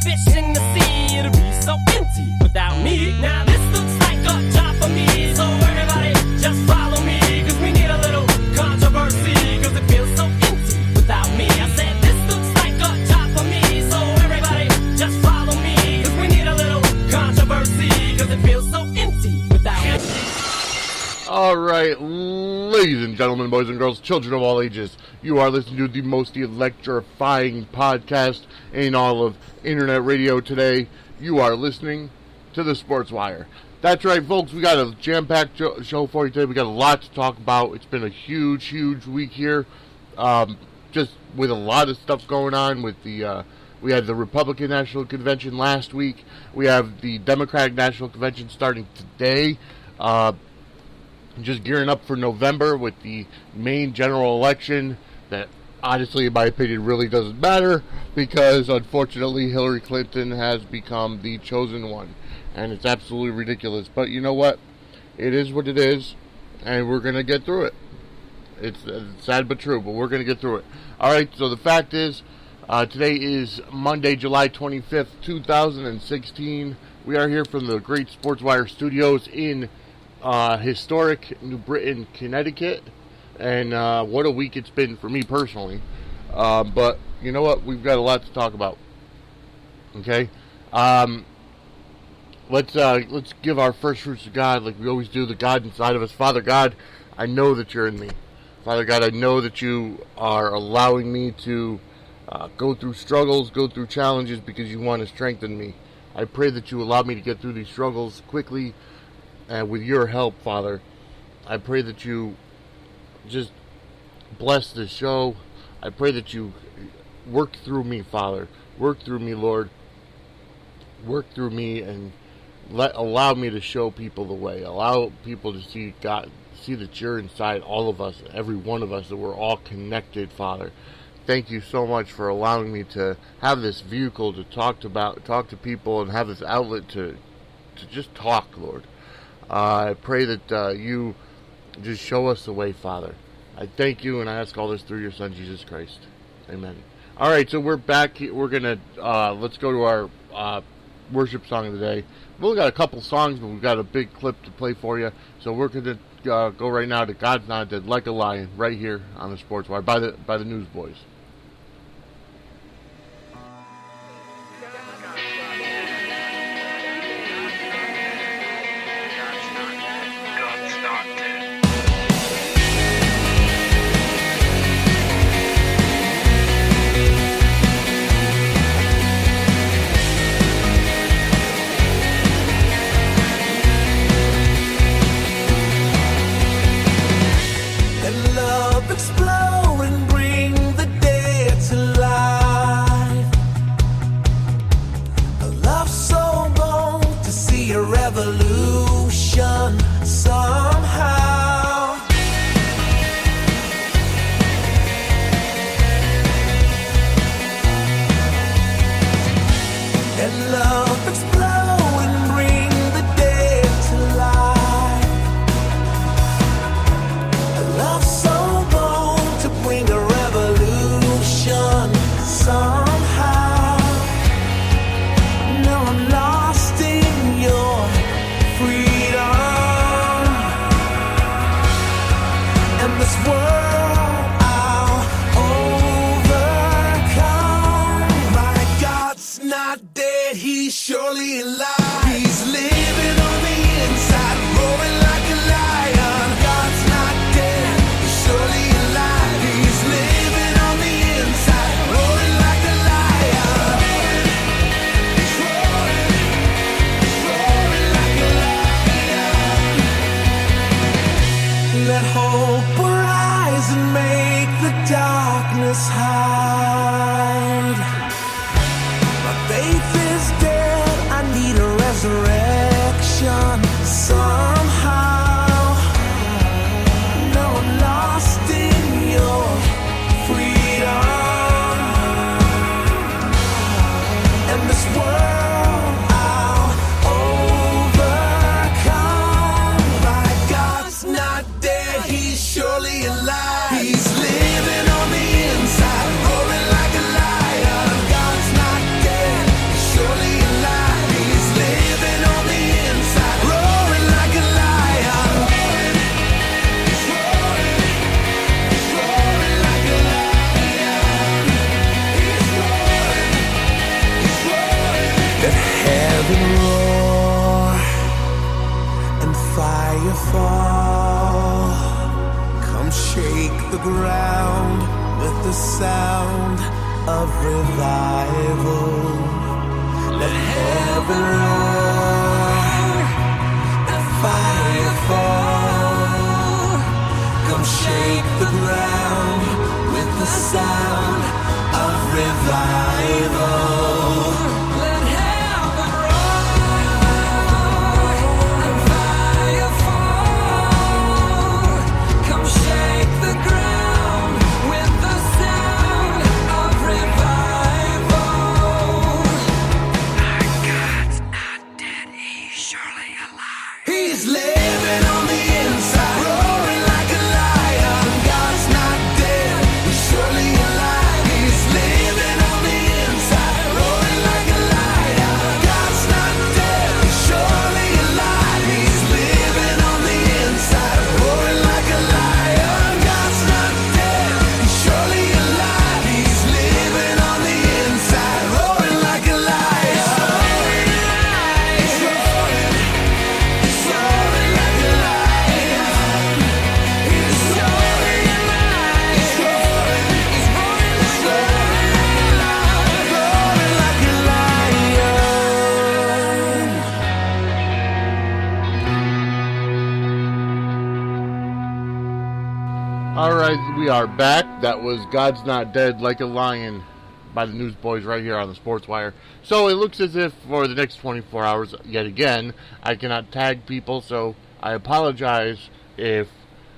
fish in the sea. It'll be so empty without me. Now this looks like a job for me. So everybody just follow me, cause we need a little controversy, cause it feels so empty without me. I said this looks like a job for me. So everybody just follow me, cause we need a little controversy, cause it feels so empty without me. All right, ladies and gentlemen, boys and girls, children of all ages, you are listening to the most electrifying podcast in all of internet radio today. You are listening to the Sportswire. That's right, folks, we got a jam-packed show for you today. We got a lot to talk about. It's been a huge, huge week here, just with a lot of stuff going on with the... we had the Republican National Convention last week. We have the Democratic National Convention starting today. Just gearing up for November with the main general election that, honestly, in my opinion, really doesn't matter because, unfortunately, Hillary Clinton has become the chosen one. And it's absolutely ridiculous. But you know what? It is what it is, and we're going to get through it. It's sad but true, but we're going to get through it. All right, so the fact is, today is Monday, July 25th, 2016. We are here from the great Sportswire studios in historic New Britain, Connecticut, and what a week it's been for me personally. But you know what? We've got a lot to talk about. Okay, let's give our first fruits to God, like we always do. The God inside of us, Father God, I know that you're in me. Father God, I know that you are allowing me to go through struggles, go through challenges, because you want to strengthen me. I pray that you allow me to get through these struggles quickly. And with your help, Father, I pray that you just bless this show. I pray that you work through me, Father. Work through me, Lord. Work through me and allow me to show people the way. Allow people to see God, see that you're inside all of us, every one of us, that we're all connected, Father. Thank you so much for allowing me to have this vehicle to talk to people and have this outlet to just talk, Lord. I pray that you just show us the way, Father. I thank you, and I ask all this through your Son, Jesus Christ. Amen. All right, so we're back. We're going to, let's go to our worship song of the day. We've only got a couple songs, but we've got a big clip to play for you. So we're going to go right now to God's Not Dead Like a Lion, right here on the Sportswire by the Newsboys. Hide. My faith is dead, I need a the ground with the sound of revival. Let heaven roar, let fire fall. Come shake the ground with the sound of revival. Let heaven roar and fire fall. Come shake the ground with the sound of revival. Our God's not dead, he's surely alive. He's living on the inside, roaring like a lion. God's not dead, he's surely alive. He's living on the inside, roaring like a lion. God's not dead, he's surely alive. He's living on the inside, roaring like a lion. God's not dead, he's surely alive. He's living on the inside, roaring like a lion. He's roaring, he's roaring like a lion. He's roaring, he's roaring, he's roaring, he's roaring like a lion. Alright, we are back. That was God's Not Dead Like a Lion by the Newsboys right here on the Sportswire. So it looks as if for the next 24 hours, yet again, I cannot tag people, so I apologize if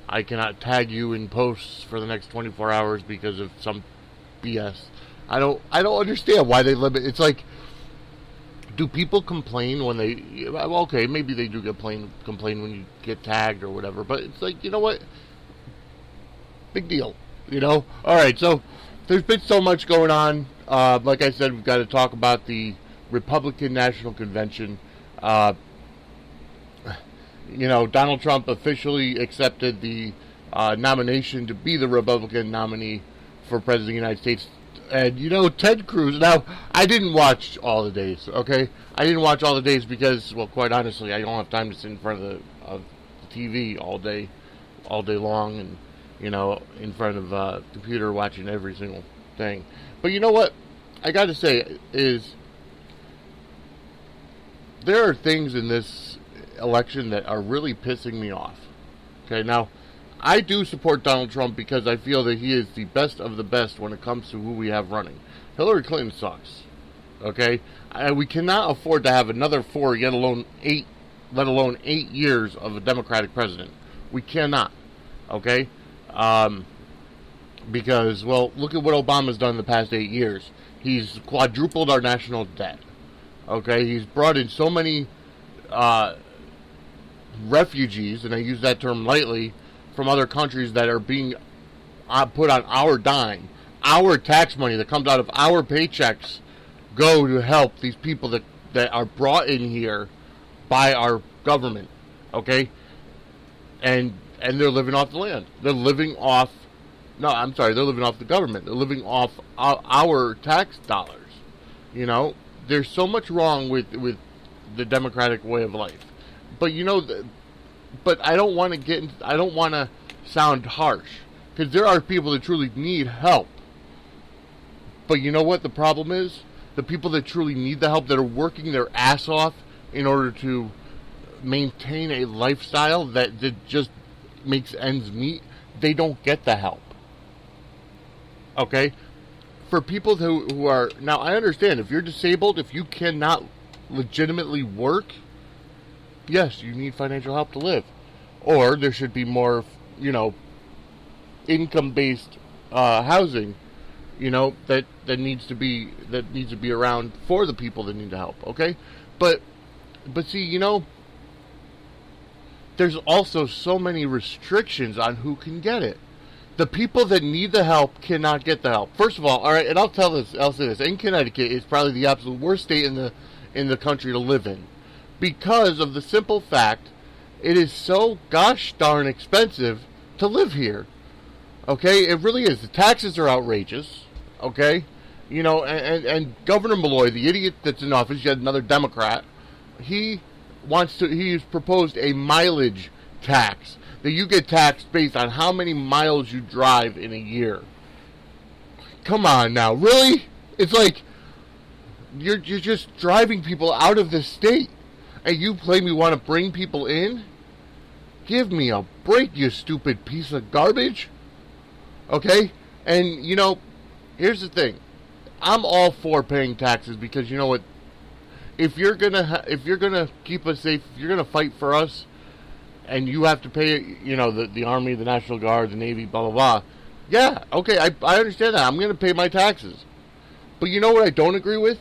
I cannot tag you in posts for the next 24 hours because of some BS. I don't understand why they limit. It's like, do people complain when they, well, okay, maybe they do complain when you get tagged or whatever, but it's like, you know what? Big deal, you know? Alright, so there's been so much going on. Like I said, we've got to talk about the Republican National Convention. You know, Donald Trump officially accepted the nomination to be the Republican nominee for President of the United States. And, you know, Ted Cruz, now, I didn't watch all the days, okay? I didn't watch all the days because, well, quite honestly, I don't have time to sit in front of the TV all day long, and, you know, in front of a computer watching every single thing. But you know what I got to say is there are things in this election that are really pissing me off. Okay, now, I do support Donald Trump because I feel that he is the best of the best when it comes to who we have running. Hillary Clinton sucks. Okay? We cannot afford to have another 4, let alone 8 years of a Democratic president. We cannot. Okay? Because, well, look at what Obama's done in the past 8 years. He's quadrupled our national debt. Okay? He's brought in so many refugees, and I use that term lightly, from other countries that are being put on our dime. Our tax money that comes out of our paychecks go to help these people that are brought in here by our government. Okay? And they're living off the land. They're living off they're living off the government. They're living off our tax dollars. You know, there's so much wrong with the Democratic way of life. But you know, but I don't want to sound harsh, because there are people that truly need help. But you know what the problem is? The people that truly need the help, that are working their ass off in order to maintain a lifestyle that just makes ends meet, they don't get the help. Okay? For people who are... Now, I understand, if you're disabled, if you cannot legitimately work, yes, you need financial help to live. Or there should be more, you know, income-based housing, you know, that needs to be around for the people that need the help, okay? But see, you know, there's also so many restrictions on who can get it. The people that need the help cannot get the help. First of all, right, and I'll say this, in Connecticut is probably the absolute worst state in the country to live in, because of the simple fact it is so gosh darn expensive to live here. Okay, it really is. The taxes are outrageous. Okay, you know, and Governor Malloy, the idiot that's in office, yet another Democrat, he's proposed a mileage tax that you get taxed based on how many miles you drive in a year. Come on now, really? It's like you're just driving people out of the state, and you claim you want to bring people in? Give me a break, you stupid piece of garbage. Okay? And, you know, here's the thing. I'm all for paying taxes because, you know what? If you're gonna keep us safe, if you're gonna fight for us, and you have to pay, you know, the Army, the National Guard, the Navy, blah, blah, blah. Yeah, okay, I understand that. I'm going to pay my taxes. But you know what I don't agree with?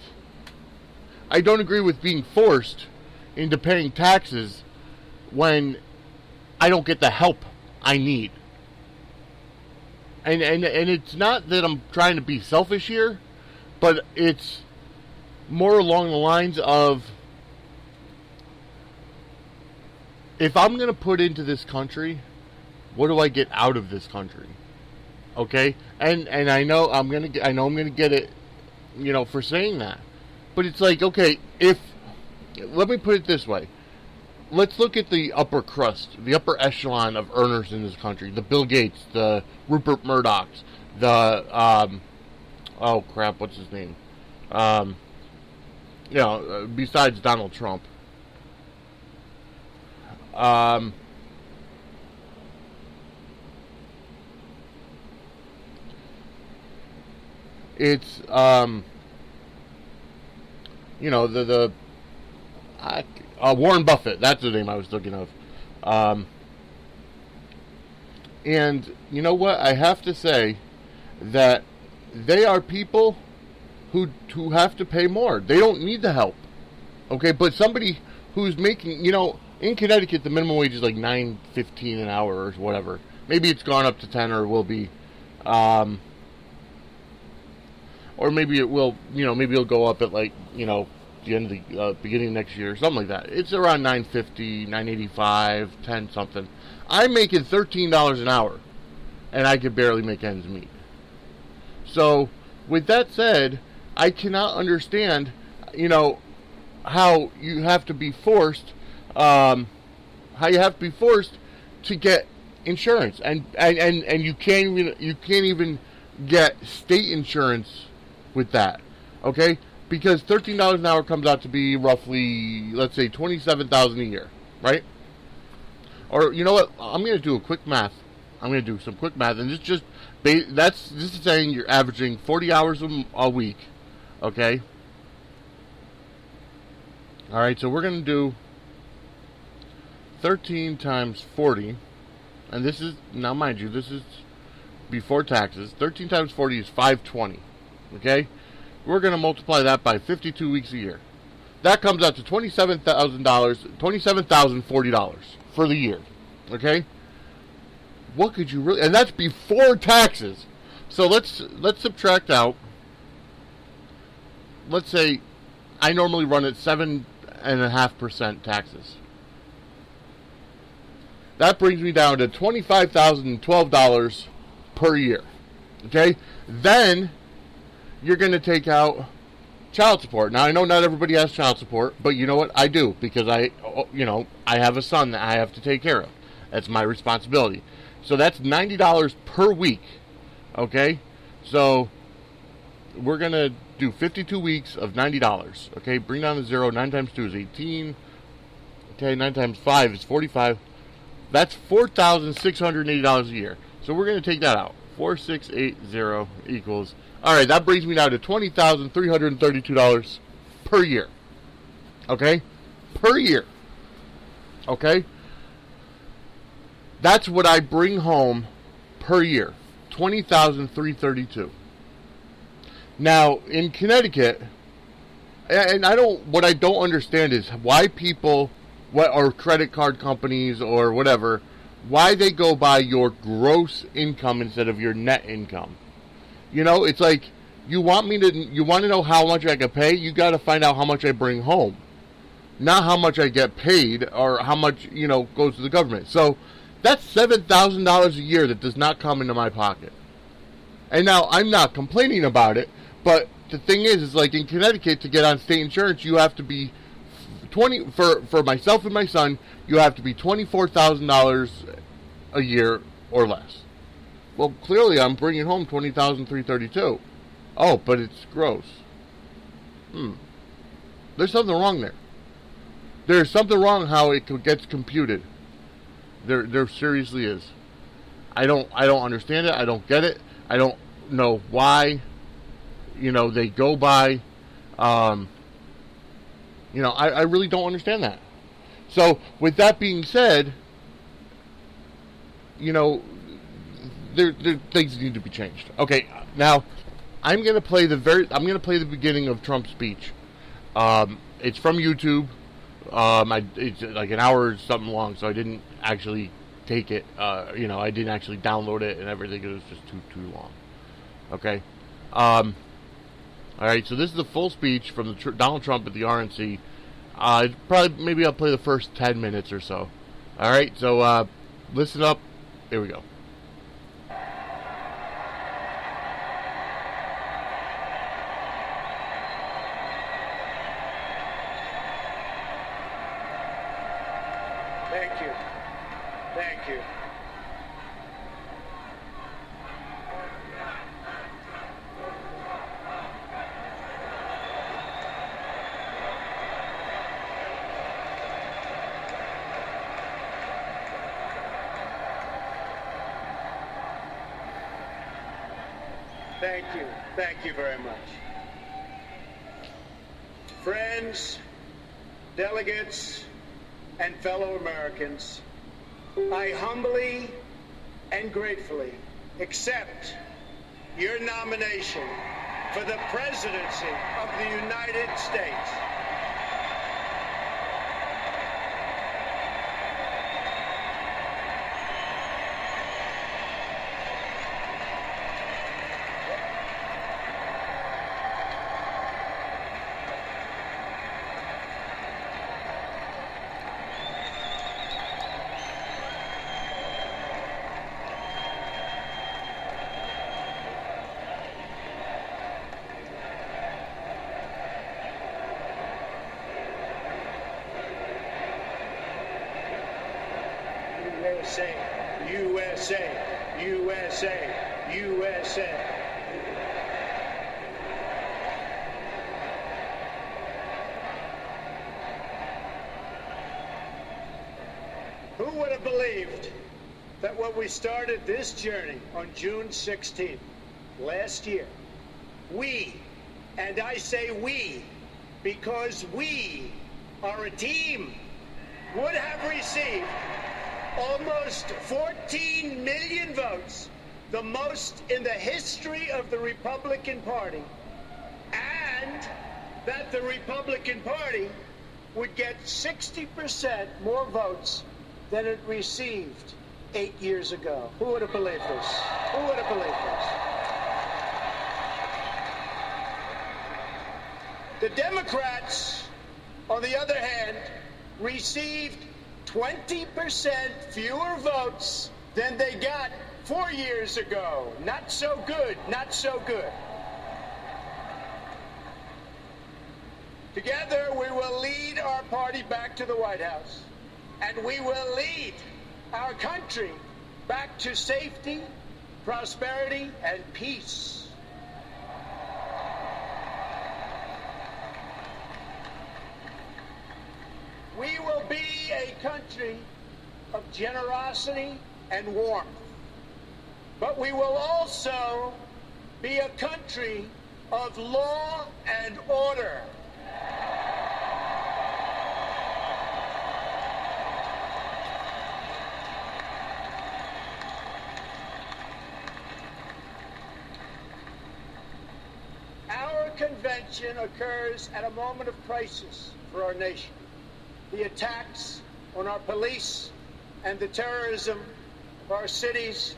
I don't agree with being forced into paying taxes when I don't get the help I need. And it's not that I'm trying to be selfish here, but it's more along the lines of, if I'm going to put into this country, what do I get out of this country? Okay? And I know I'm going to get it, you know, for saying that. But it's like, okay, let me put it this way. Let's look at the upper crust, the upper echelon of earners in this country. The Bill Gates, the Rupert Murdochs, the, oh crap, what's his name? You know, besides Donald Trump. It's you know, Warren Buffett, that's the name I was thinking of. And you know what, I have to say that they are people who have to pay more. They don't need the help. Okay, but somebody who's making, you know, in Connecticut, the minimum wage is like $9.15 an hour or whatever. Maybe it's gone up to 10, or it will be, or maybe it will. You know, maybe it'll go up at, like, you know, the end of the beginning of next year or something like that. It's around $9.50, $9.85, 10 something. I'm making $13 an hour, and I could barely make ends meet. So, with that said, I cannot understand, you know, how you have to be forced. How you have to be forced to get insurance, and you can't even get state insurance with that, okay? Because $13 an hour comes out to be roughly, let's say, $27,000 a year, right? Or you know what? I'm going to do a quick math. I'm going to do some quick math, and this is saying you're averaging 40 hours a week, okay? All right, so we're going to do 13 times 40, and this is, now mind you, this is before taxes. 13 times 40 is 520, okay? We're going to multiply that by 52 weeks a year. That comes out to $27,040 for the year, okay? What could you really, and that's before taxes. So let's subtract out, let's say I normally run at 7.5% taxes. That brings me down to $25,012 per year. Okay? Then you're going to take out child support. Now, I know not everybody has child support, but you know what? I do, because I have a son that I have to take care of. That's my responsibility. So that's $90 per week. Okay? So we're going to do 52 weeks of $90. Okay? Bring down the zero. 9 times 2 is 18. Okay, 9 times 5 is 45. That's $4,680 a year. So we're going to take that out. 4680 equals. All right, that brings me now to $20,332 per year. Okay? Per year. Okay? That's what I bring home per year. $20,332. Now, in Connecticut, and what I don't understand is why people, or credit card companies or whatever, why they go by your gross income instead of your net income. You know, it's like, you want to know how much I can pay, you got to find out how much I bring home. Not how much I get paid or how much, you know, goes to the government. So, that's $7,000 a year that does not come into my pocket. And now, I'm not complaining about it, but the thing is like in Connecticut, to get on state insurance, you have to be for myself and my son, you have to be $24,000 a year or less. Well, clearly I'm bringing home $20,332. Oh, but it's gross. There's something wrong there. There's something wrong how it gets computed. There seriously is. I don't understand it. I don't get it. I don't know why. They go by. I really don't understand that. So, with that being said, things need to be changed. Okay, now I'm gonna play the beginning of Trump's speech. It's from YouTube. It's like an hour or something long, so I didn't actually take it. I didn't actually download it and everything. It was just too long. Okay. All right. So this is the full speech from Donald Trump at the RNC. Maybe I'll play the first 10 minutes or so. All right. So listen up. Here we go. Thank you. Thank you. Thank you. Thank you very much. Friends, delegates, and fellow Americans, I humbly and gratefully accept your nomination for the presidency of the United States. USA, USA, USA. Who would have believed that when we started this journey on June 16th last year, we, and I say we, because we are a team, would have received almost 14 million votes, the most in the history of the Republican Party, and that the Republican Party would get 60% more votes than it received 8 years ago. Who would have believed this? Who would have believed this? The Democrats, on the other hand, received 20% fewer votes than they got 4 years ago. Not so good, not so good. Together, we will lead our party back to the White House, and we will lead our country back to safety, prosperity, and peace. We will be a country of generosity and warmth, but we will also be a country of law and order. Our convention occurs at a moment of crisis for our nation. The attacks on our police and the terrorism of our cities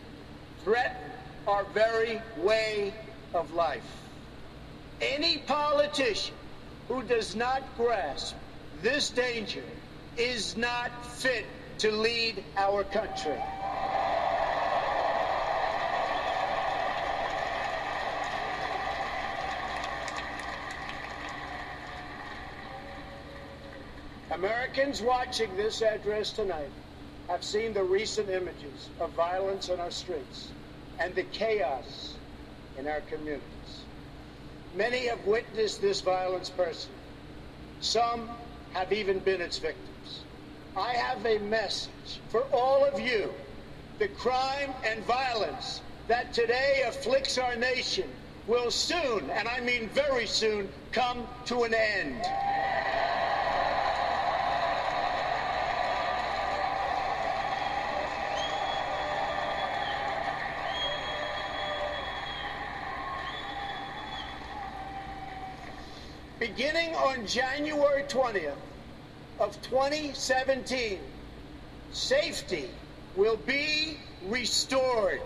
threaten our very way of life. Any politician who does not grasp this danger is not fit to lead our country. Americans watching this address tonight have seen the recent images of violence on our streets and the chaos in our communities. Many have witnessed this violence personally. Some have even been its victims. I have a message for all of you. The crime and violence that today afflicts our nation will soon, and I mean very soon, come to an end. Beginning on January 20th of 2017, safety will be restored.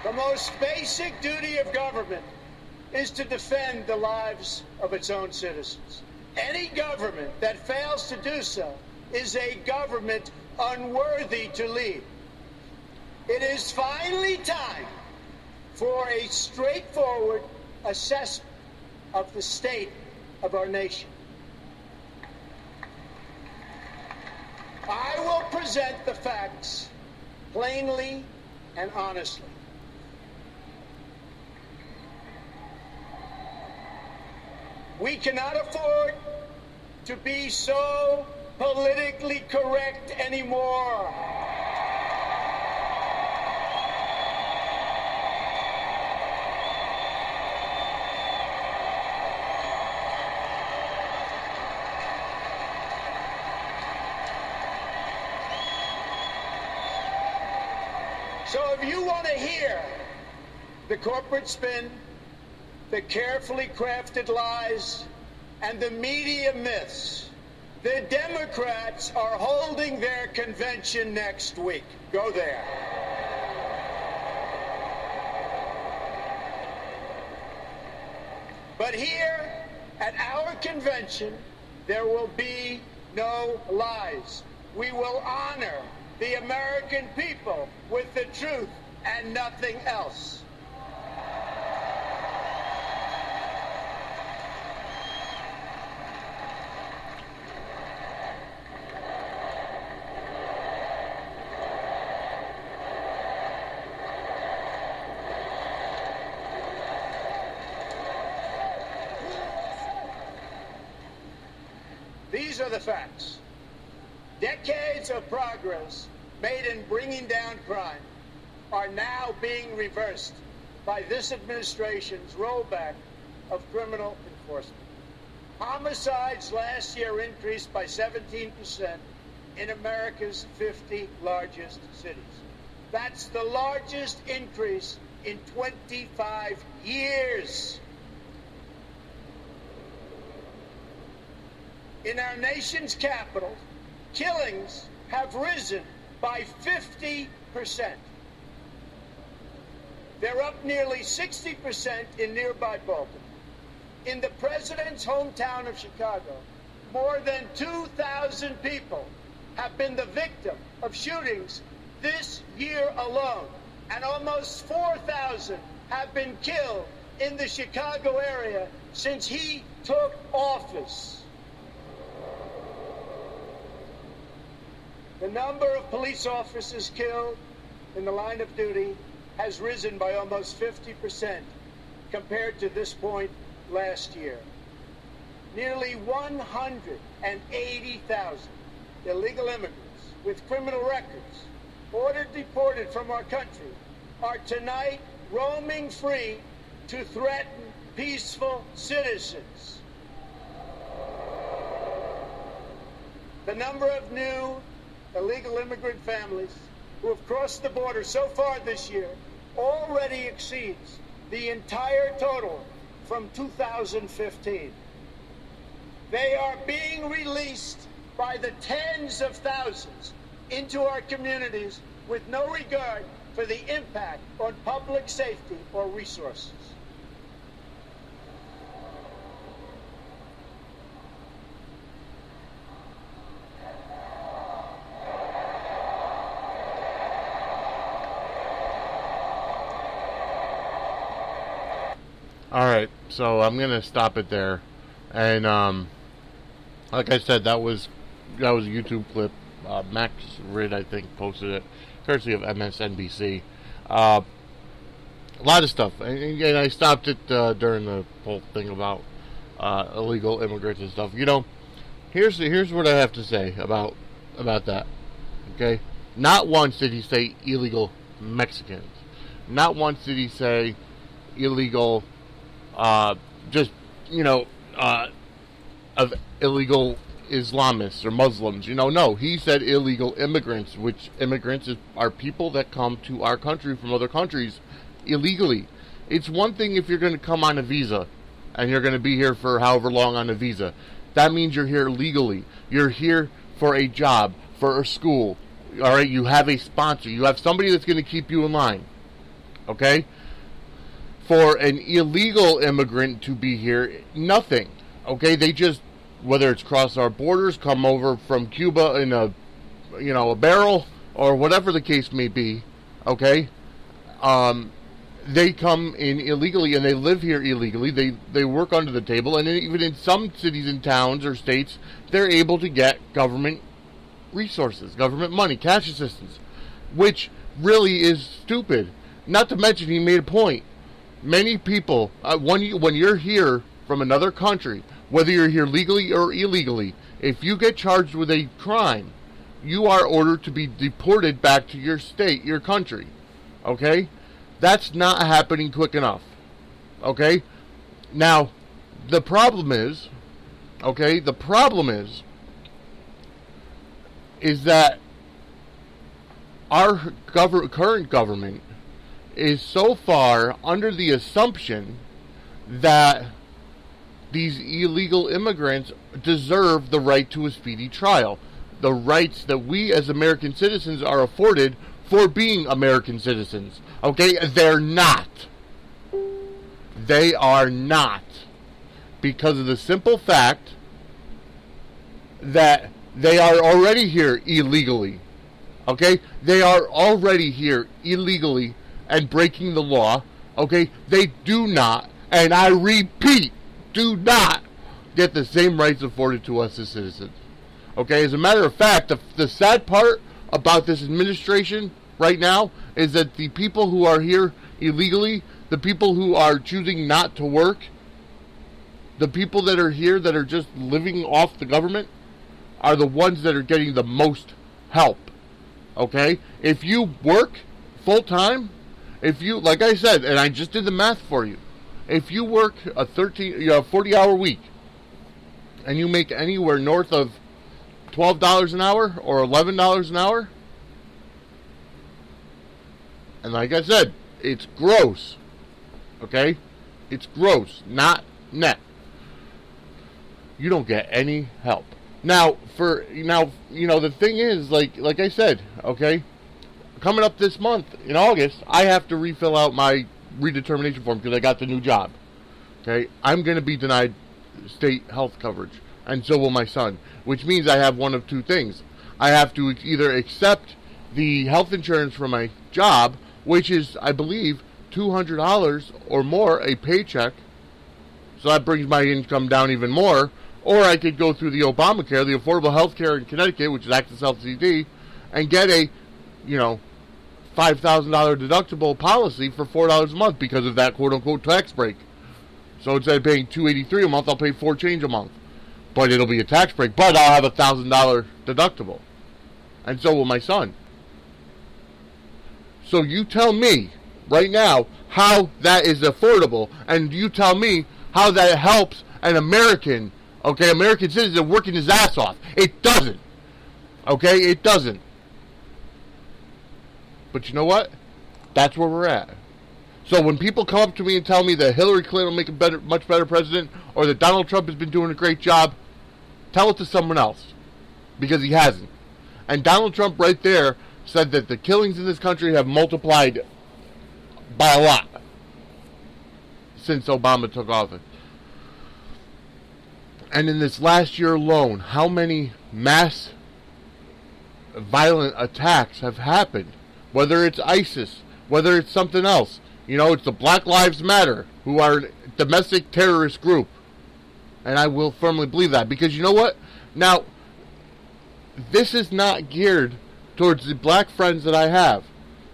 The most basic duty of government is to defend the lives of its own citizens. Any government that fails to do so is a government unworthy to lead. It is finally time for a straightforward assessment of the state of our nation. I will present the facts plainly and honestly. We cannot afford to be so politically correct anymore. So if you want to hear the corporate spin, the carefully crafted lies, and the media myths, the Democrats are holding their convention next week. Go there. But here at our convention, there will be no lies. We will honor the American people with the truth and nothing else. These are the facts. Decades of progress made in bringing down crime are now being reversed by this administration's rollback of criminal enforcement. Homicides last year increased by 17% in America's 50 largest cities. That's the largest increase in 25 years. In our nation's capital, killings have risen by 50%. They're up nearly 60% in nearby Baltimore. In the president's hometown of Chicago, more than 2,000 people have been the victim of shootings this year alone, and almost 4,000 have been killed in the Chicago area since he took office. The number of police officers killed in the line of duty has risen by almost 50% compared to this point last year. Nearly 180,000 illegal immigrants with criminal records ordered deported from our country are tonight roaming free to threaten peaceful citizens. The number of new illegal immigrant families who have crossed the border so far this year already exceeds the entire total from 2015. They are being released by the tens of thousands into our communities with no regard for the impact on public safety or resources. All right, so I'm gonna stop it there, and Like I said, that was a YouTube clip. Max Ridd, I think, posted it, courtesy of MSNBC. A lot of stuff, and I stopped it during the whole thing about illegal immigrants and stuff. You know, here's what I have to say about that. Okay, not once did he say illegal Mexicans. Not once did he say illegal, just of illegal Islamists or Muslims. No, he said illegal immigrants, which immigrants are people that come to our country from other countries illegally. It's one thing if you're going to come on a visa and you're going to be here for however long on a visa. That means you're here legally. You're here for a job, for a school. All right, you have a sponsor. You have somebody that's going to keep you in line. Okay? For an illegal immigrant to be here, nothing. Okay, they just, whether it's cross our borders, come over from Cuba in a barrel, or whatever the case may be, okay, they come in illegally and they live here illegally. They work under the table, and even in some cities and towns or states, they're able to get government resources, government money, cash assistance, which really is stupid. Not to mention, he made a point. Many people, when you're here from another country, whether you're here legally or illegally, if you get charged with a crime, you are ordered to be deported back to your state, your country. Okay? That's not happening quick enough. Okay? Now, the problem is that our current government is so far under the assumption that these illegal immigrants deserve the right to a speedy trial. The rights that we as American citizens are afforded for being American citizens. Okay? They're not. They are not. Because of the simple fact that they are already here illegally. Okay? They are already here illegally and breaking the law. Okay? They do not, and I repeat, do not get the same rights afforded to us as citizens. Okay? As a matter of fact, the sad part about this administration right now is that the people who are here illegally, the people who are choosing not to work, the people that are here that are just living off the government, are the ones that are getting the most help. Okay? If you work full time, if you, like I said, and I just did the math for you, if you work a 40-hour week and you make anywhere north of $12 an hour or $11 an hour, and like I said, it's gross. Okay? It's gross, not net. You don't get any help. Now, the thing is, like I said, okay, coming up this month, in August, I have to refill out my redetermination form because I got the new job. Okay? I'm going to be denied state health coverage, and so will my son, which means I have one of two things. I have to either accept the health insurance from my job, which is, I believe, $200 or more a paycheck, so that brings my income down even more, or I could go through the Obamacare, the Affordable Health Care in Connecticut, which is Access Health CD, and get a, $5,000 deductible policy for $4 a month because of that quote-unquote tax break. So instead of paying $283 a month, I'll pay $4 change a month. But it'll be a tax break, but I'll have a $1,000 deductible. And so will my son. So you tell me right now how that is affordable, and you tell me how that helps an American citizen working his ass off. It doesn't. Okay? It doesn't. But you know what? That's where we're at. So when people come up to me and tell me that Hillary Clinton will make a much better president, or that Donald Trump has been doing a great job, tell it to someone else. Because he hasn't. And Donald Trump right there said that the killings in this country have multiplied by a lot since Obama took office. And in this last year alone, how many mass violent attacks have happened? Whether it's ISIS, whether it's something else. It's the Black Lives Matter, who are a domestic terrorist group. And I will firmly believe that. Because you know what? Now, this is not geared towards the black friends that I have.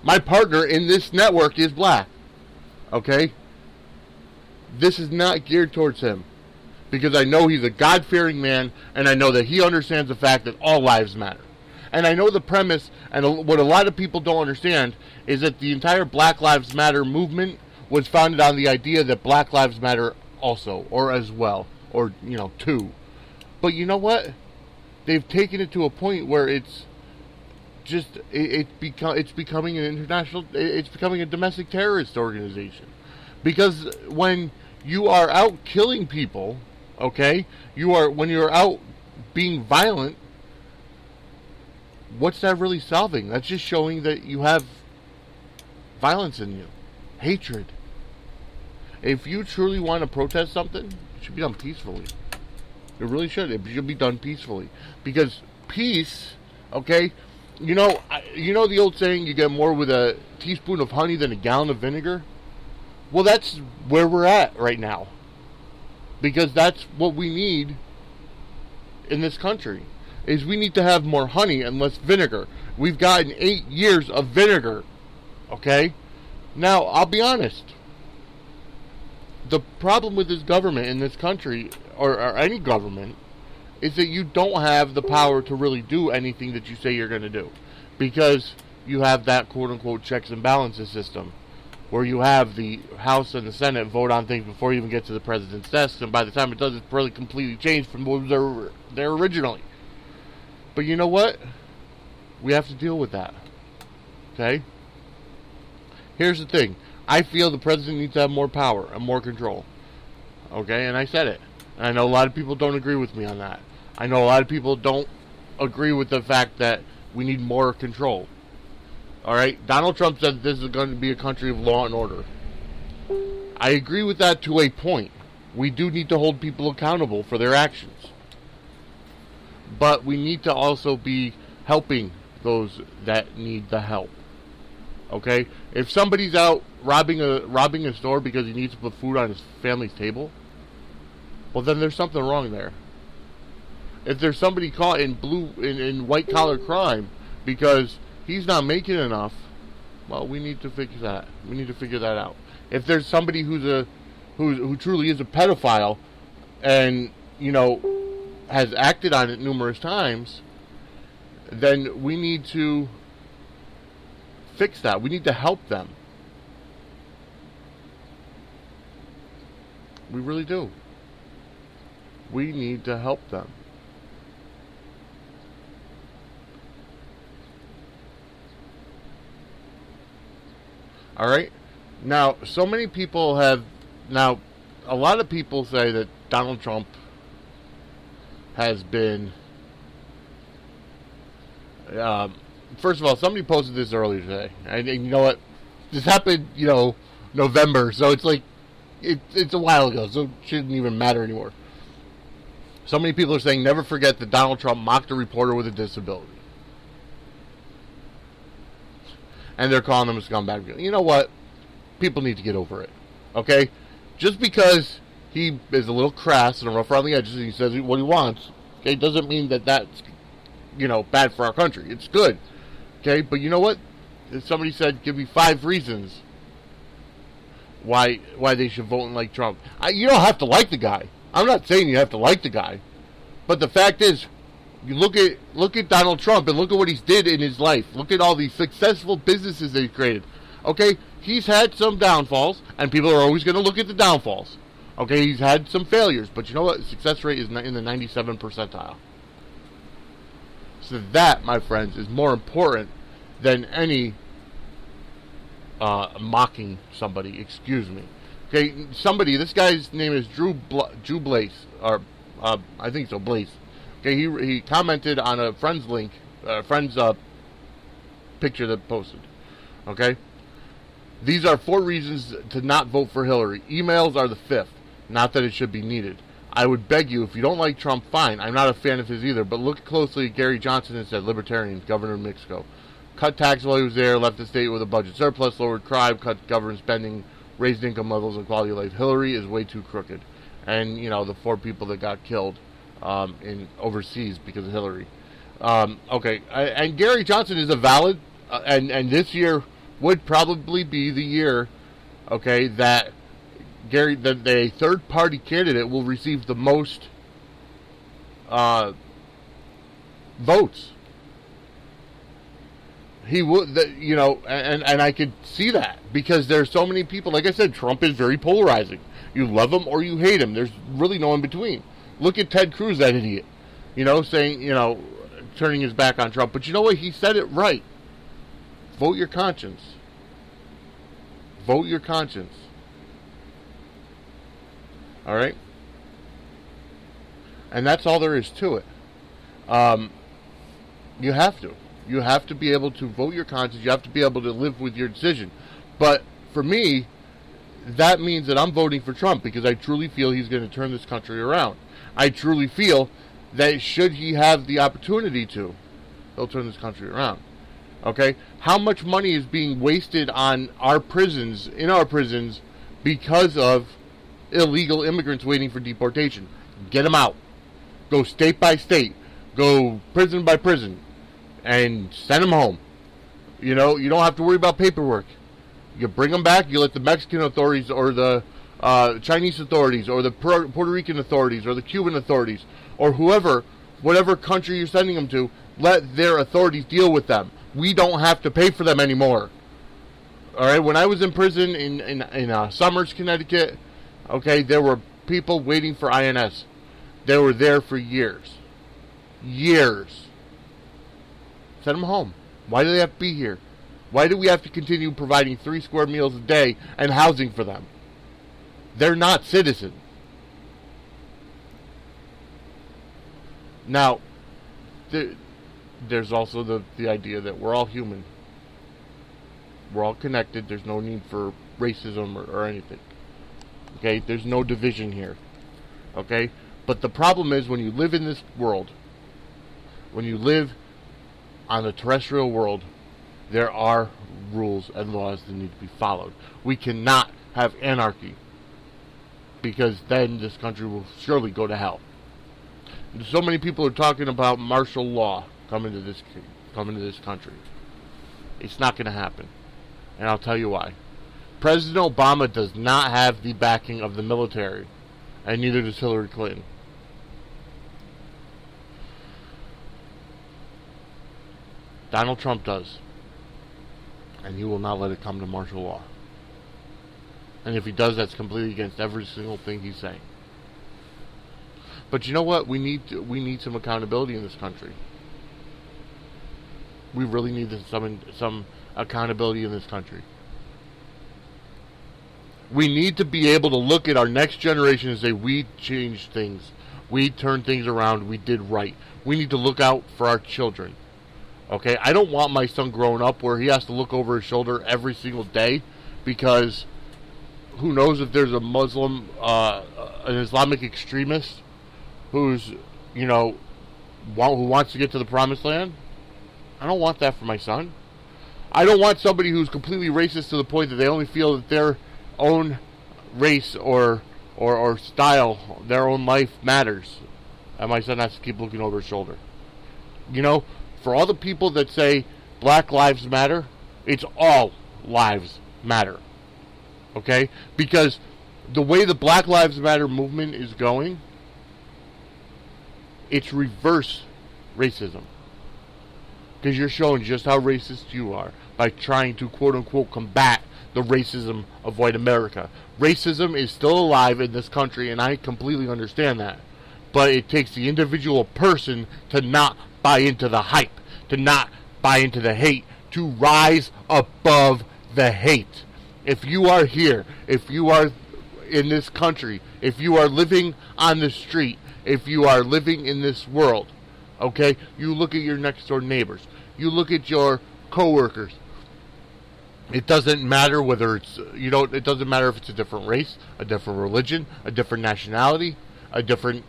My partner in this network is black. Okay? This is not geared towards him. Because I know he's a God-fearing man, and I know that he understands the fact that all lives matter. And I know the premise, and what a lot of people don't understand, is that the entire Black Lives Matter movement was founded on the idea that Black Lives Matter also, or as well, or, too. But you know what? They've taken it to a point where it's just, it's becoming an international, it's becoming a domestic terrorist organization. Because when you are out killing people, okay, when you're out being violent, what's that really solving? That's just showing that you have violence in you. Hatred. If you truly want to protest something, it should be done peacefully. It really should. It should be done peacefully. Because peace, okay, you know the old saying, you get more with a teaspoon of honey than a gallon of vinegar? Well, that's where we're at right now. Because that's what we need in this country. Is we need to have more honey and less vinegar. We've gotten 8 years of vinegar. Okay? Now, I'll be honest. The problem with this government in this country, or any government, is that you don't have the power to really do anything that you say you're going to do. Because you have that quote-unquote checks and balances system, where you have the House and the Senate vote on things before you even get to the president's desk, and by the time it does, it's really completely changed from what was there originally. But you know what? We have to deal with that. Okay? Here's the thing. I feel the president needs to have more power and more control. Okay? And I said it. And I know a lot of people don't agree with me on that. I know a lot of people don't agree with the fact that we need more control. Alright? Donald Trump said this is going to be a country of law and order. I agree with that to a point. We do need to hold people accountable for their actions. But we need to also be helping those that need the help. Okay? If somebody's out robbing a store because he needs to put food on his family's table, well, then there's something wrong there. If there's somebody caught in white collar crime because he's not making enough, well, we need to fix that. We need to figure that out. If there's somebody who truly is a pedophile and has acted on it numerous times, then we need to fix that. We need to help them. We really do. We need to help them. Alright? Now, so many people a lot of people say that Donald Trump has been, first of all, somebody posted this earlier today, and you know what, this happened, November, so it's like, it's a while ago, so it shouldn't even matter anymore. So many people are saying, never forget that Donald Trump mocked a reporter with a disability. And they're calling him a scumbag. You know what? People need to get over it. Okay? Just because he is a little crass and rough around the edges and he says what he wants, okay, doesn't mean that that's, bad for our country. It's good. Okay? But you know what? Somebody said, give me 5 reasons why they should vote like Trump. You don't have to like the guy. I'm not saying you have to like the guy. But the fact is, you look at Donald Trump and look at what he's did in his life. Look at all these successful businesses that he's created. Okay, he's had some downfalls, and people are always going to look at the downfalls. Okay, he's had some failures, but you know what? The success rate is in the 97th percentile. So that, my friends, is more important than any mocking somebody. Excuse me. Okay, this guy's name is Drew Blaze, or I think so, Blaze. Okay, he commented on a friend's link, friend's picture that posted. Okay, these are 4 reasons to not vote for Hillary. Emails are the 5th. Not that it should be needed. I would beg you, if you don't like Trump, fine. I'm not a fan of his either, but look closely at Gary Johnson instead, Libertarian, governor of Mexico. Cut tax while he was there, left the state with a budget surplus, lowered crime, cut government spending, raised income levels and quality of life. Hillary is way too crooked. And, the 4 people that got killed in overseas because of Hillary. Okay, and Gary Johnson is a valid, and this year would probably be the year, okay, that the third party candidate will receive the most votes. He would, and I could see that because there's so many people. Like I said, Trump is very polarizing. You love him or you hate him. There's really no in between. Look at Ted Cruz, that idiot. Saying, turning his back on Trump. But you know what? He said it right. Vote your conscience. Vote your conscience. All right? And that's all there is to it. You have to. You have to be able to vote your conscience. You have to be able to live with your decision. But for me, that means that I'm voting for Trump because I truly feel he's going to turn this country around. I truly feel that should he have the opportunity to, he'll turn this country around. Okay? How much money is being wasted on our prisons, because of illegal immigrants waiting for deportation? Get them out. Go state by state. Go prison by prison. And send them home. You don't have to worry about paperwork. You bring them back, you let the Mexican authorities or the Chinese authorities or the Puerto Rican authorities or the Cuban authorities or whatever country you're sending them to, let their authorities deal with them. We don't have to pay for them anymore. All right, when I was in prison in Somers, Connecticut, okay, there were people waiting for INS. They were there for years. Years. Send them home. Why do they have to be here? Why do we have to continue providing 3 square meals a day and housing for them? They're not citizens. Now, there's also the idea that we're all human. We're all connected. There's no need for racism or anything. Okay? There's no division here. Okay? But the problem is when you live in this world, when you live on the terrestrial world, there are rules and laws that need to be followed. We cannot have anarchy because then this country will surely go to hell. So many people are talking about martial law coming to this country. It's not going to happen. And I'll tell you why. President Obama does not have the backing of the military, and neither does Hillary Clinton. Donald Trump does. And he will not let it come to martial law. And if he does, that's completely against every single thing he's saying. But you know what? We need some accountability in this country. We really need some accountability in this country. We need to be able to look at our next generation and say, we changed things. We turned things around. We did right. We need to look out for our children. Okay, I don't want my son growing up where he has to look over his shoulder every single day because who knows if there's a Muslim, an Islamic extremist who's, who wants to get to the promised land. I don't want that for my son. I don't want somebody who's completely racist to the point that they only feel that their own race or style, their own life matters. And my son has to keep looking over his shoulder. For all the people that say Black Lives Matter, it's all lives matter. Okay? Because the way the Black Lives Matter movement is going, it's reverse racism. Because you're showing just how racist you are by trying to quote-unquote combat the racism of white America. Racism is still alive in this country, and I completely understand that. But it takes the individual person to not buy into the hype, to not buy into the hate, to rise above the hate. If you are here, if you are in this country, if you are living on the street, if you are living in this world, okay, you look at your next door neighbors, you look at your coworkers. It doesn't matter whether it's, it doesn't matter if it's a different race, a different religion, a different nationality, a different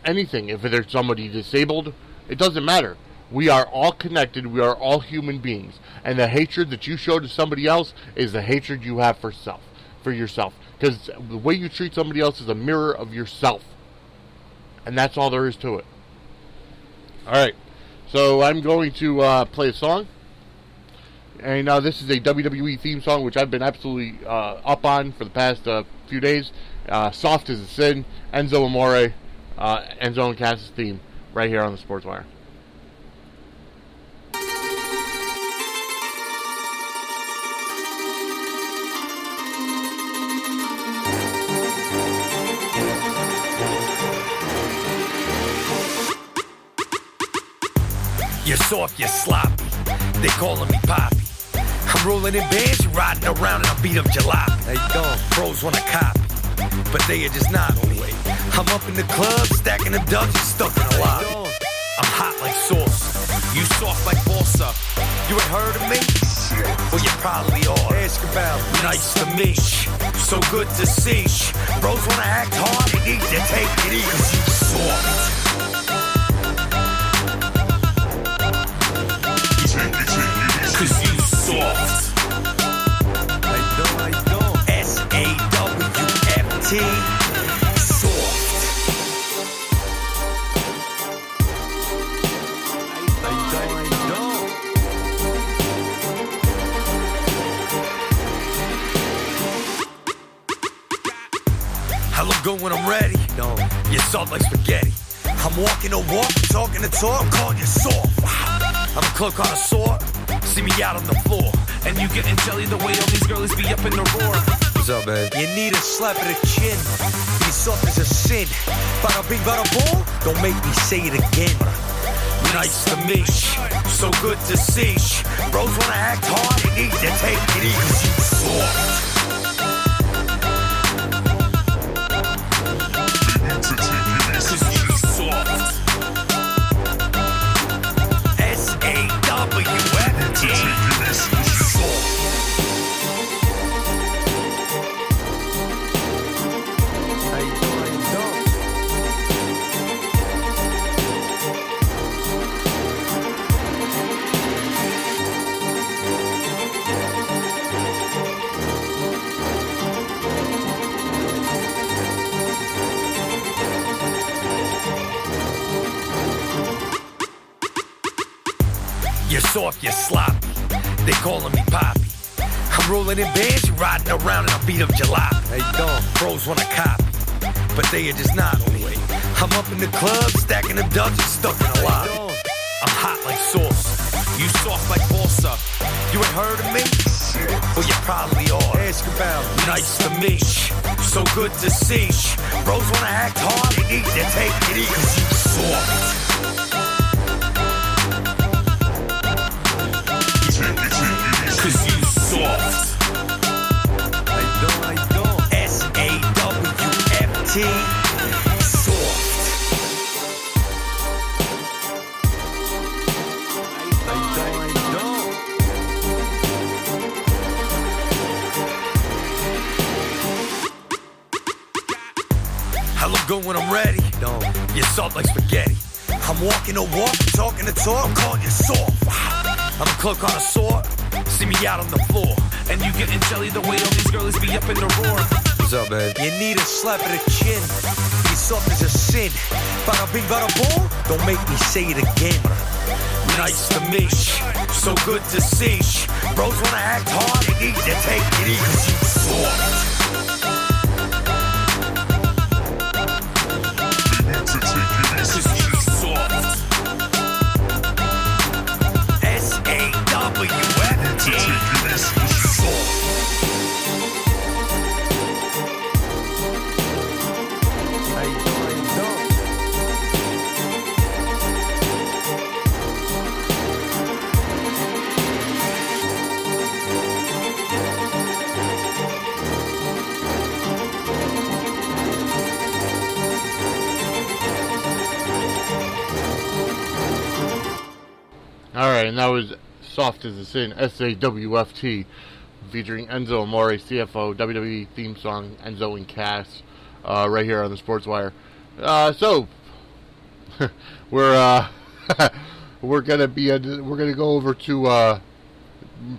anything. If there's somebody disabled, it doesn't matter. We are all connected. We are all human beings. And the hatred that you show to somebody else is the hatred you have for yourself. Because the way you treat somebody else is a mirror of yourself. And that's all there is to it. Alright, so I'm going to play a song. And this is a WWE theme song, which I've been absolutely up on for the past few days. Soft as a Sin, Enzo Amore, Enzo and Cass's theme, right here on the Sportswire. You're soft, you're sloppy. They calling me Poppy. I'm rolling in bands, you riding around and I beat up jalopy. How you doing? Pros wanna copy, but they are just not on it. I'm up in the club, stacking them dubs and stuck in a lobby. I'm hot like sauce, you soft like balsa. You ain't heard of me? Well, you probably are. Ask about me. Nice to meet you, so good to see you. Bros wanna act hard, they need to take it easy. You soft. Cause you soft. I don't. S-A-W-F-T. Soft. I don't. I look good when I'm ready. You're soft like spaghetti. I'm walking the walk, talking the talk, calling you soft. I'm a club connoisseur. See me out on the floor, and you getting jelly the way all these girlies be up in the roar. What's up, man? You need a slap of the chin. Be soft as a sin. Bada bing, bada boom. Don't make me say it again. Nice to meet you, so good to see you. Bros wanna act hard, they need to take it easy. You soft. Cause you soft. S-A-W-F-T. Soft. You're soft, you're sloppy. They calling me Poppy. I'm rolling in bands, you riding around and I beat up jalopy. How you doing? Bros wanna copy, but they are just not on it. I'm up in the club, stacking them dubs and stuck in a lobby. I'm hot like sauce, you soft like balsa. You ain't heard of me? Well, you probably are. Ask about me. Nice to meet you, so good to see you. Bros wanna act hard, they need to take it easy. You soft. Cause you soft. I don't. S-A-W-F-T. Soft. I don't. I look good when I'm ready. You're soft like spaghetti. I'm walking the walk, talking the talk, calling you soft. I'm a club connoisseur. See me out on the floor, and you getting jelly the way all these girlies be up in the roar. What's up, man? You need a slap of the chin. Be soft as a sin. Bada bing, bada boom. Don't make me say it again. Nice to meet you, so good to see you. Bros wanna act hard, they need to take it easy. You soft. Cause you soft. S-A-W-F-T. Soft. I don't. Alright, and that was Soft as a Sin, S-A-W-F-T, featuring Enzo Amore, CFO, WWE theme song, Enzo and Cass, right here on the Sportswire. So, we're gonna go over to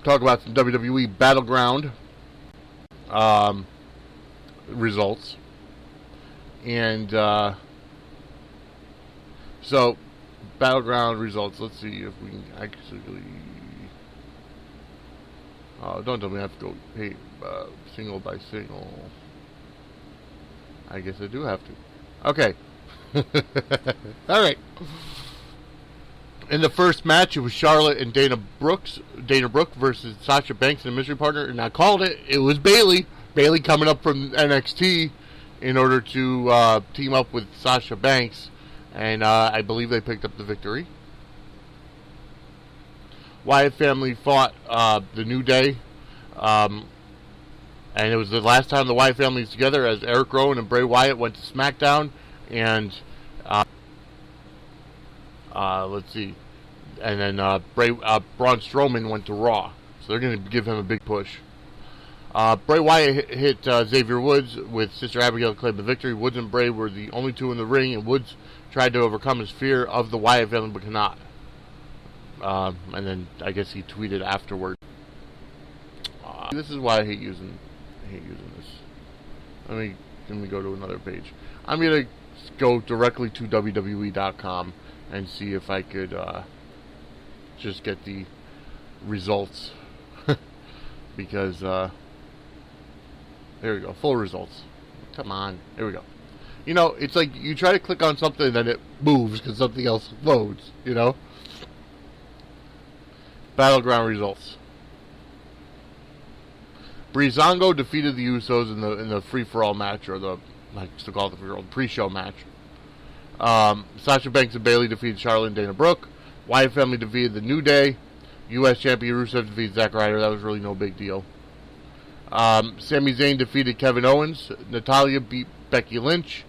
talk about some WWE Battleground results, and So, Battleground results. Let's see if we can actually... don't tell me I have to go pay single by single. I guess I do have to. Okay. Alright. In the first match, it was Charlotte and Dana Brooke versus Sasha Banks and a mystery partner. And I called it. It was Bayley. Bayley coming up from NXT in order to team up with Sasha Banks. And I believe they picked up the victory. Wyatt family fought the New Day. And it was the last time the Wyatt family was together, as Eric Rowan and Bray Wyatt went to SmackDown. And let's see. And then Braun Strowman went to Raw. So they're going to give him a big push. Bray Wyatt hit Xavier Woods with Sister Abigail to claim the victory. Woods and Bray were the only two in the ring, and Woods tried to overcome his fear of the Wyatt family but cannot. And then I guess he tweeted afterward. This is why I hate using this. Let me go to another page. I'm going to go directly to WWE.com and see if I could just get the results. Because, there we go, full results. Come on, there we go. You know, it's like you try to click on something and then it moves because something else loads, you know? Battleground results. Breezango defeated the Usos in the free-for-all match, or the, I used to call it the free-for-all, pre-show match. Sasha Banks and Bayley defeated Charlotte and Dana Brooke. Wyatt family defeated the New Day. U.S. champion Rusev defeated Zack Ryder. That was really no big deal. Sami Zayn defeated Kevin Owens. Natalya beat Becky Lynch.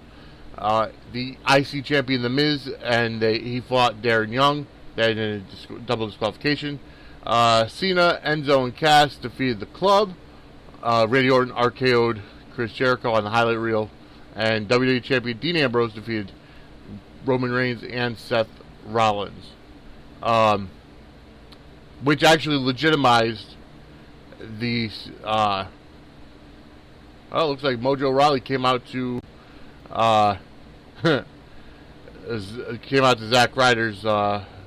The IC champion The Miz, and he fought Darren Young. They had a double disqualification. Cena, Enzo, and Cass defeated the Club. Randy Orton RKO'd Chris Jericho on the highlight reel. And WWE champion Dean Ambrose defeated Roman Reigns and Seth Rollins. Which actually legitimized the... it looks like Mojo Rawley came out to... came out to Zack Ryder's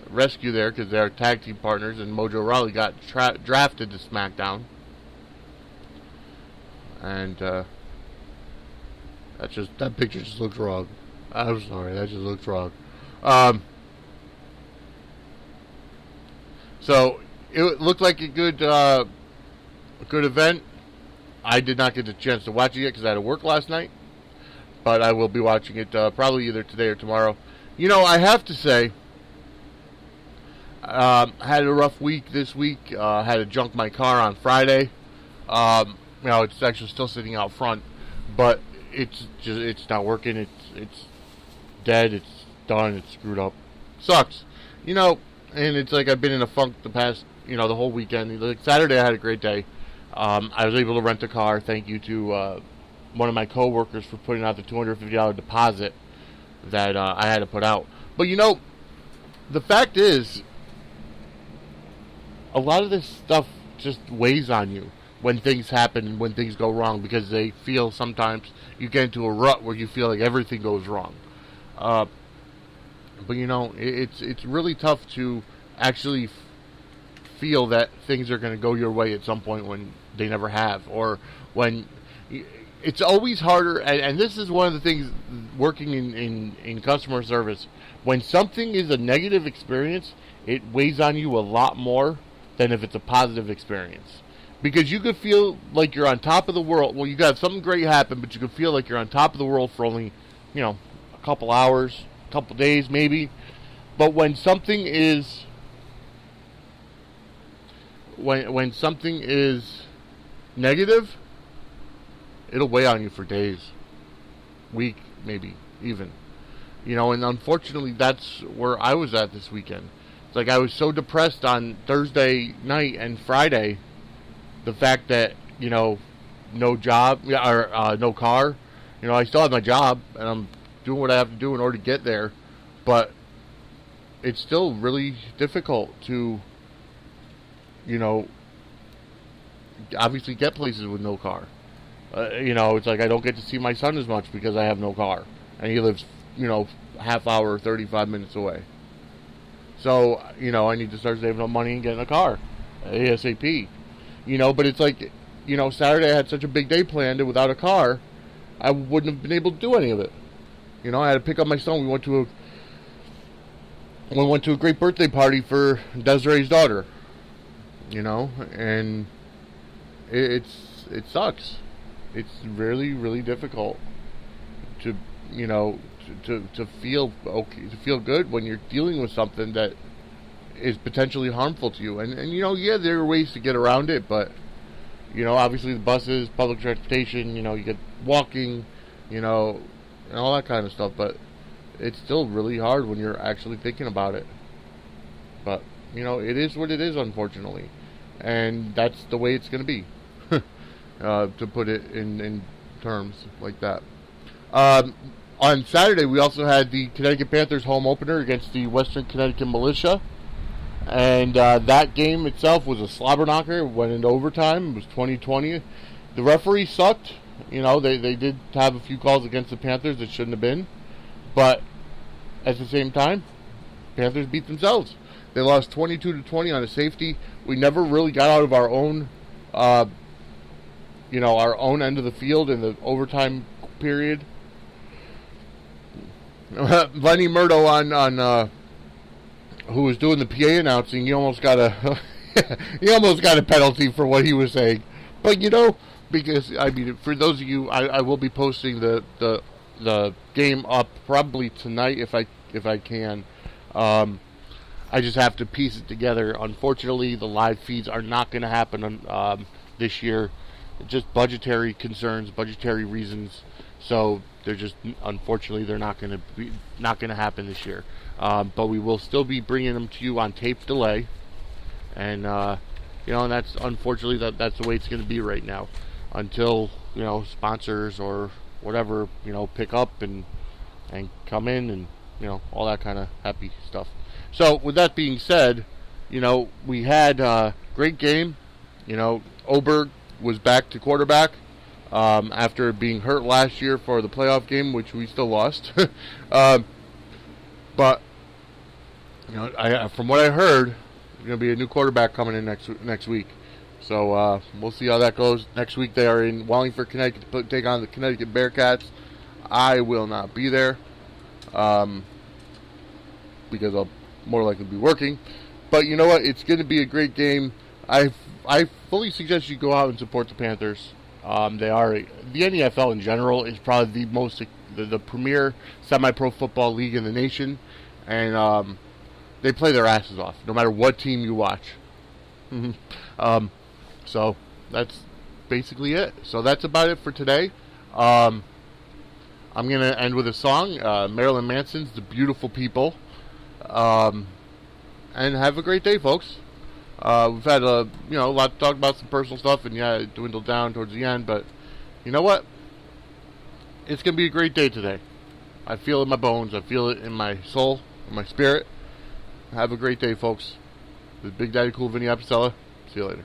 rescue there, because they're tag team partners, and Mojo Rawley got drafted to SmackDown. And that picture just looks wrong. I'm sorry, that just looks wrong. So it looked like a good event. I did not get the chance to watch it yet because I had to work last night, but I will be watching it probably either today or tomorrow. You know, I have to say, I had a rough week this week. Had to junk my car on Friday. You know, it's actually still sitting out front, but it's not working. It's dead. It's done. It's screwed up. Sucks. You know, and it's like I've been in a funk the past, you know, the whole weekend. Like Saturday, I had a great day. I was able to rent a car. Thank you to one of my coworkers for putting out the $250 deposit that I had to put out. But you know, the fact is, a lot of this stuff just weighs on you when things happen and when things go wrong, because they feel sometimes you get into a rut where you feel like everything goes wrong. But you know, it's really tough to actually feel that things are going to go your way at some point when they never have, or when it's always harder. And this is one of the things working in customer service. When something is a negative experience, it weighs on you a lot more than if it's a positive experience. Because you could feel like you're on top of the world. Well, you got something great happen, but you could feel like you're on top of the world for only, you know, a couple hours, a couple days maybe. But when something is when something is negative, it'll weigh on you for days, week, maybe even. You know, and unfortunately that's where I was at this weekend. It's like I was so depressed on Thursday night and Friday. The fact that, you know, no job, or no car. You know, I still have my job, and I'm doing what I have to do in order to get there. But it's still really difficult to, you know, obviously get places with no car. You know, it's like I don't get to see my son as much because I have no car. And he lives, you know, half hour, 35 minutes away. So, I need to start saving up money and getting a car ASAP. But it's like, Saturday I had such a big day planned, and without a car, I wouldn't have been able to do any of it. I had to pick up my son. We went to a great birthday party for Desiree's daughter. And it sucks. It's really, really difficult to feel okay, to feel good when you're dealing with something that is potentially harmful to you. And there are ways to get around it, but obviously the buses, public transportation, you get walking, and all that kind of stuff, but it's still really hard when you're actually thinking about it. But it is what it is, unfortunately, and that's the way it's going to be. To put it in terms like that. On Saturday, we also had the Connecticut Panthers home opener against the Western Connecticut Militia. And that game itself was a slobber knocker. It went into overtime. It was 20-20. The referee sucked. They did have a few calls against the Panthers that shouldn't have been. But at the same time, Panthers beat themselves. They lost 22-20 on a safety. We never really got out of our own our own end of the field in the overtime period. Lenny Murdo on who was doing the PA announcing, he almost got a penalty for what he was saying. But because for those of you, I will be posting the game up probably tonight if I can. I just have to piece it together. Unfortunately, the live feeds are not going to happen this year. Just budgetary concerns, budgetary reasons. So unfortunately they're not going to happen this year. But we will still be bringing them to you on tape delay, and and that's unfortunately that's the way it's going to be right now until sponsors or whatever pick up and come in and all that kind of happy stuff. So with that being said, we had a great game. Oberg was back to quarterback after being hurt last year for the playoff game, which we still lost. But from what I heard, there's going to be a new quarterback coming in next week. So we'll see how that goes. Next week they are in Wallingford, Connecticut to take on the Connecticut Bearcats. I will not be there because I'll more likely be working. But you know what? It's going to be a great game. I fully suggest you go out and support the Panthers. The NFL in general is probably the premier semi-pro football league in the nation, and they play their asses off no matter what team you watch. So that's basically it. So that's about it for today. I'm gonna end with a song, Marilyn Manson's "The Beautiful People," and have a great day, folks. We've had a lot to talk about, some personal stuff, and it dwindled down towards the end, but you know what? It's going to be a great day today. I feel it in my bones. I feel it in my soul, in my spirit. Have a great day, folks. This is Big Daddy Cool Vinny Apicella. See you later.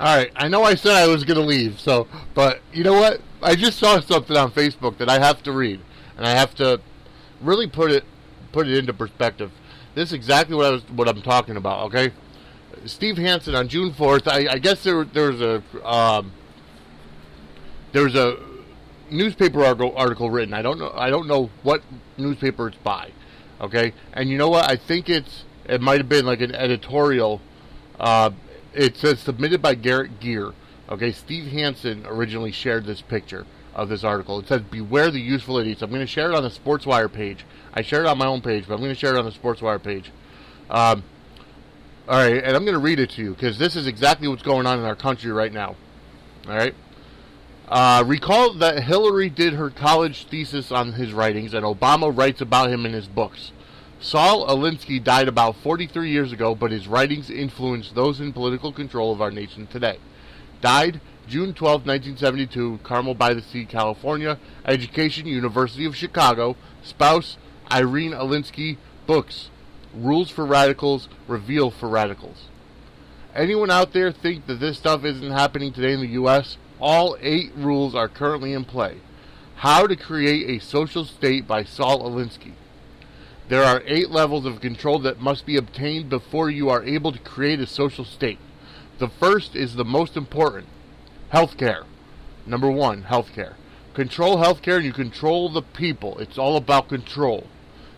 Alright, I know I said I was going to leave, but you know what? I just saw something on Facebook that I have to read, and I have to really put it into perspective. This is exactly what I'm talking about, okay? Steve Hansen on June 4th, I guess there was a newspaper article written. I don't know what newspaper it's by, okay? And you know what? I think it might have been like an editorial. It says submitted by Garrett Gear. Okay, Steve Hansen originally shared this picture of this article. It says, "Beware the useful idiots." I'm going to share it on the Sportswire page. I shared it on my own page, but I'm going to share it on the Sportswire page. All right, and I'm going to read it to you because this is exactly what's going on in our country right now. All right. Recall that Hillary did her college thesis on his writings, and Obama writes about him in his books. Saul Alinsky died about 43 years ago, but his writings influenced those in political control of our nation today. Died June 12, 1972, Carmel by the Sea, California. Education, University of Chicago. Spouse, Irene Alinsky. Books, Rules for Radicals, Reveal for Radicals. Anyone out there think that this stuff isn't happening today in the U.S.? All 8 rules are currently in play. How to Create a Social State by Saul Alinsky. There are 8 levels of control that must be obtained before you are able to create a social state. The first is the most important. Healthcare. Number 1, healthcare. Control healthcare and you control the people. It's all about control.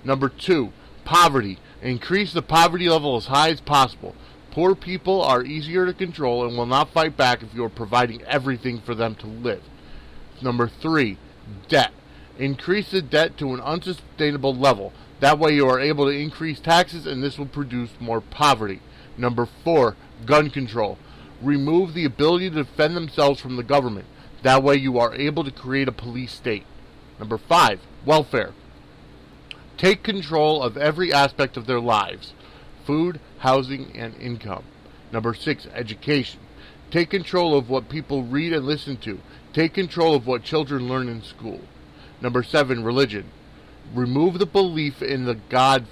Number 2, poverty. Increase the poverty level as high as possible. Poor people are easier to control and will not fight back if you are providing everything for them to live. Number 3, debt. Increase the debt to an unsustainable level. That way you are able to increase taxes and this will produce more poverty. Number 4, gun control. Remove the ability to defend themselves from the government. That way you are able to create a police state. Number 5, welfare. Take control of every aspect of their lives. Food, housing, and income. Number 6, education. Take control of what people read and listen to. Take control of what children learn in school. Number 7, religion. Remove the belief in the God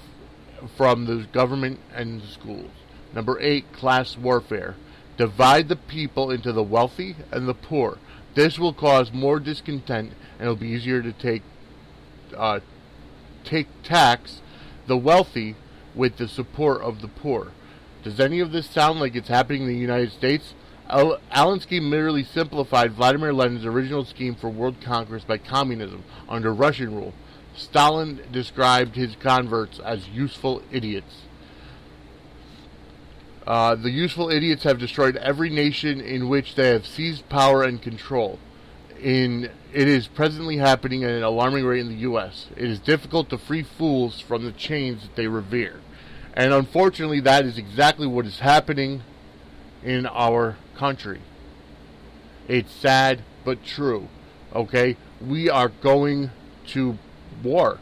from the government and the schools. Number 8, class warfare. Divide the people into the wealthy and the poor. This will cause more discontent and it'll be easier to tax the wealthy with the support of the poor. Does any of this sound like it's happening in the United States? Alinsky merely simplified Vladimir Lenin's original scheme for world conquest by communism under Russian rule. Stalin described his converts as useful idiots. The useful idiots have destroyed every nation in which they have seized power and control. It is presently happening at an alarming rate in the U.S. It is difficult to free fools from the chains that they revere. And unfortunately, that is exactly what is happening in our country. It's sad, but true. Okay? We are going to war.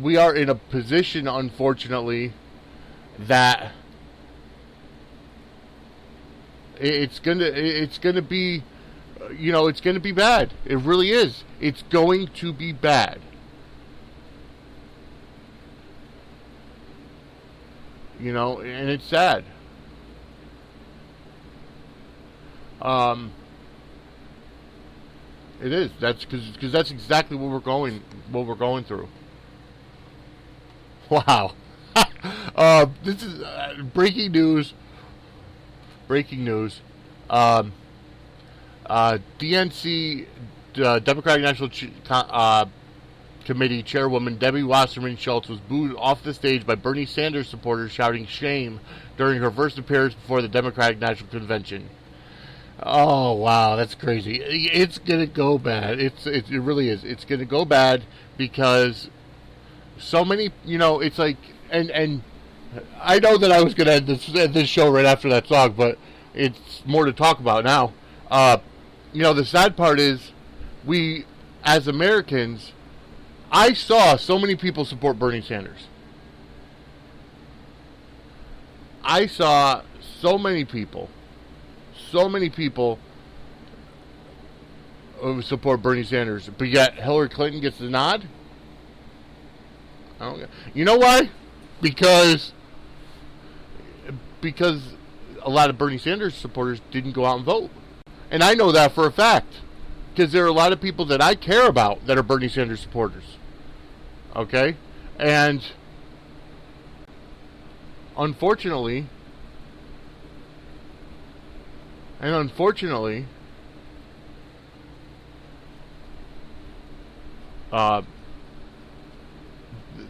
We are in a position, unfortunately, that it's gonna be bad. It really is. It's going to be bad. And it's sad. It is. That's because that's exactly what we're going through. Wow. This is breaking news. Breaking news. DNC Democratic National Committee Chairwoman Debbie Wasserman Schultz was booed off the stage by Bernie Sanders supporters shouting shame during her first appearance before the Democratic National Convention. Oh, wow, that's crazy. It's going to go bad. It really is. It's going to go bad because so many, it's like, and I know that I was going to end this show right after that song, but it's more to talk about now. The sad part is we, as Americans, I saw so many people support Bernie Sanders. I saw so many people who support Bernie Sanders, but yet Hillary Clinton gets the nod. You know why? Because a lot of Bernie Sanders supporters didn't go out and vote, and I know that for a fact because there are a lot of people that I care about that are Bernie Sanders supporters. Okay, and unfortunately,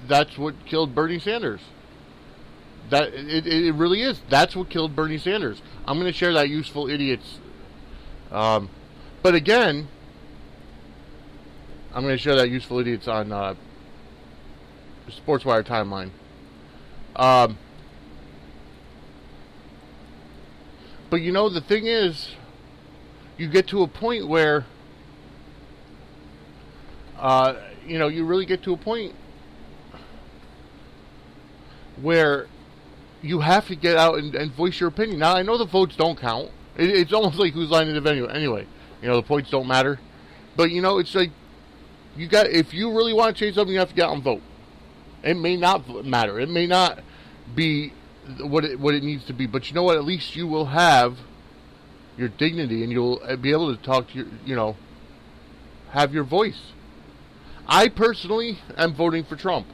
that's what killed Bernie Sanders. That it really is. That's what killed Bernie Sanders. I'm going to share that useful idiots. But again, I'm going to share that useful idiots on Sportswire timeline. But the thing is, you get to a point where, you really get to a point where you have to get out and voice your opinion. Now, I know the votes don't count. It's almost like who's lining the venue. Anyway, the points don't matter. But, it's like, if you really want to change something, you have to get out and vote. It may not matter. It may not be what it needs to be. But you know what? At least you will have your dignity and you'll be able to talk to your, have your voice. I personally am voting for Trump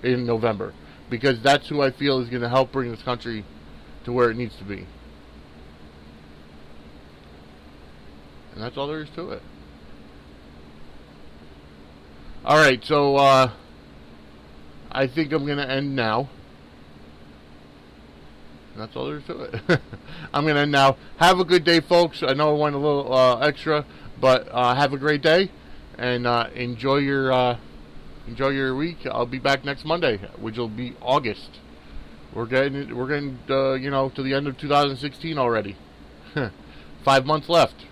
in November because that's who I feel is going to help bring this country to where it needs to be. And that's all there is to it. Alright, so I think I'm going to end now. And that's all there is to it. I'm going to end now. Have a good day, folks. I know I went a little extra, but have a great day. And enjoy your week. I'll be back next Monday, which will be August. We're getting to the end of 2016 already. 5 months left.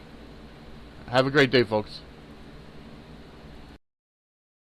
Have a great day, folks.